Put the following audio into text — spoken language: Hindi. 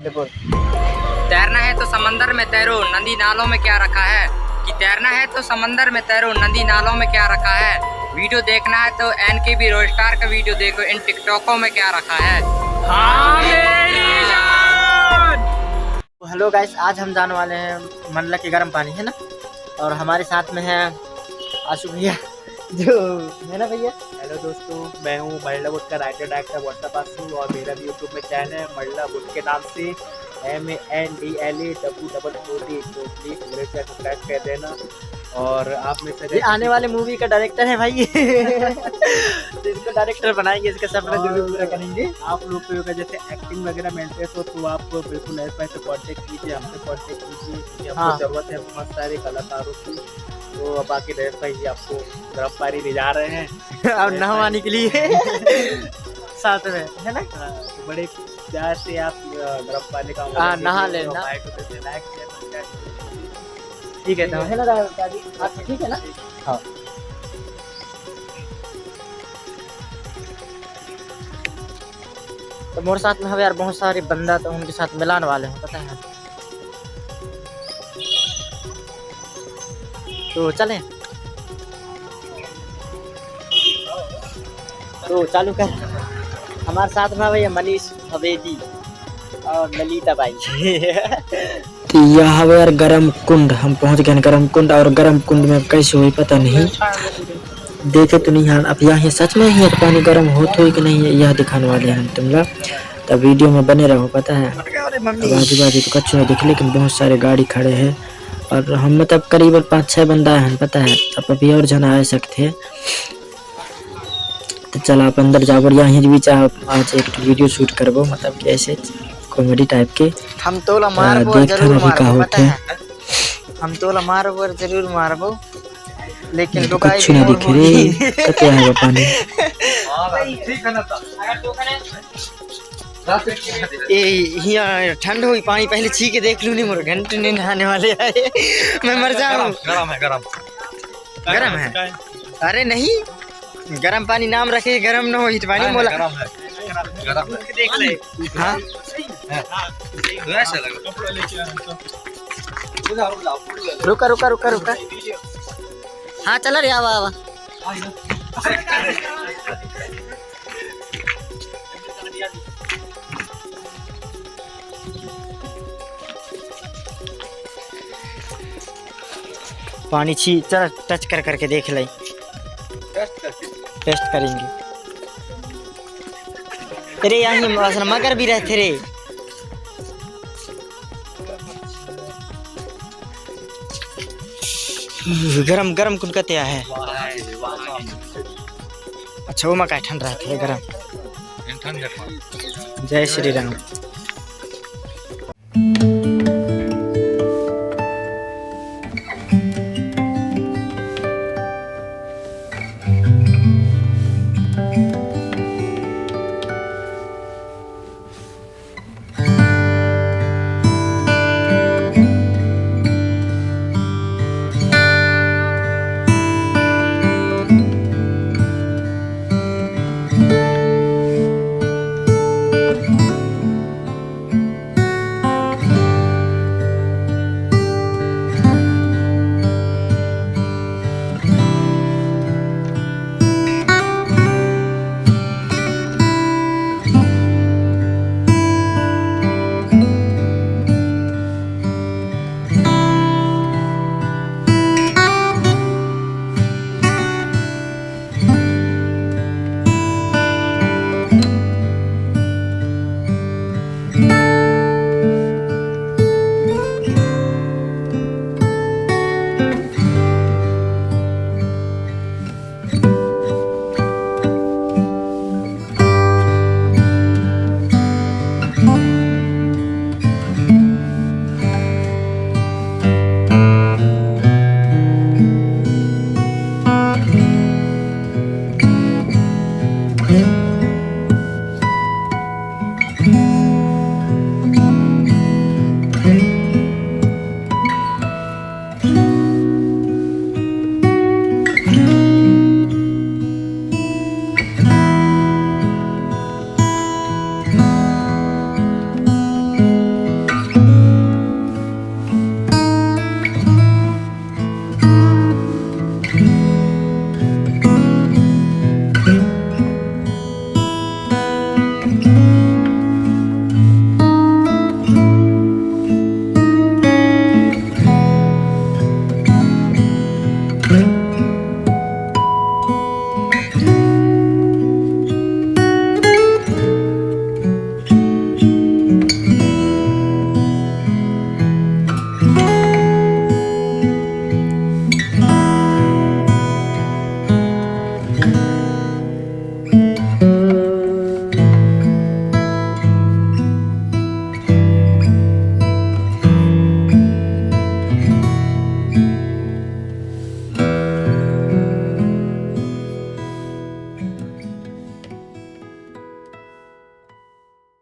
तैरना है तो समंदर में तैरो, नदी नालों में क्या रखा है। कि तैरना है तो समंदर में तैरो, नदी नालों में क्या रखा है। वीडियो देखना है तो NKB रोस्टार का वीडियो देखो, इन टिकटॉकों में क्या रखा है। हेलो गाइस, आज हम जाने वाले हैं मंडला के गर्म पानी है ना, और हमारे साथ में है आशु भैया जो है ना भैया। हेलो दोस्तों, मैं हूँ मल्ला बुट का राइटर डायरेक्टर व्हाट्सएप आशु, और मेरा भी यूट्यूब में चैनल है मल्ला बुट के नाम से MANDLAWOOD। तो प्लीज़ मेरे चैनल सब्सक्राइब कर देना। और आप में से आने वाले मूवी का डायरेक्टर है भाई इसको डायरेक्टर बनाएंगे, इसका सपना जरूर पूरा करेंगे। आप लोग को अगर जैसे एक्टिंग वगैरह में इंटरेस्ट हो तो आप बिल्कुल ऐसे कॉन्टेक्ट कीजिए, हमसे कॉन्टेक्ट कीजिए, क्योंकि हमको ज़रूरत है बहुत सारे कलाकारों की। तो बाकी रह भाई आपको गर्म पानी ले जा रहे हैं और नहवाने के लिए साथ में है ना, तो बड़े प्यार से आप गर्म पानी का नहा लेना। ठीक है है ना दादी, ठीक है ना। हाँ तो मोर साथ में हवे यार बहुत सारे बंदा, तो उनके साथ मिलाने वाले हैं पता है। तो चलें, तो चालू कर। हमारे साथ में भैया मनीष हवेदी और ललिता बाई तो यह हवे यार गरम कुंड, हम पहुंच गए गरम कुंड। और गरम कुंड में कैसे हुई पता नहीं, देखे तो नहीं यार। अब यहाँ सच में ही पानी गर्म होता है कि नहीं, यह दिखाने वाले हैं हम तुम लोग। तब वीडियो में बने रहो पता है। आजू बाजू तो कच्चे नहीं दिखे, लेकिन बहुत सारे गाड़ी खड़े हैं। और हम मतलब करीबन 5-6 बंदा है पता है। अब अभी और जना आ सकते। तो चलो आप अंदर जाओ, और यहाँ भी चाहे आज एक वीडियो शूट करबो, मतलब कि ऐसे कॉमेडी टाइप के। हम तोला मारबो जरूर मारबो पता है, हम तोला मारबो जरूर मारबो, लेकिन लुगाई कुछ नहीं दिख रे। क्या है वो पानी ये ठंड हुई, पानी पहले छी के देख लूं, नहीं मोर घंटे नहीं नहाने वाले आए मैं मर जाऊं। गरम है, गरम गरम है। अरे नहीं, गरम पानी नाम रखे, गरम न हो हिट पानी मोला। गरम है, गरम है। देख ले। हाँ रुका रुका रुका रुका। हाँ चला रे, आवा आवा। पानी छी, चल टच कर करके देख ले, टेस्ट करेंगे। अरे यहाँ मगर भी रहते रे। गरम गरम कुन कहते है। अच्छा वो मका ठंड रहते है गरम। जय श्री राम।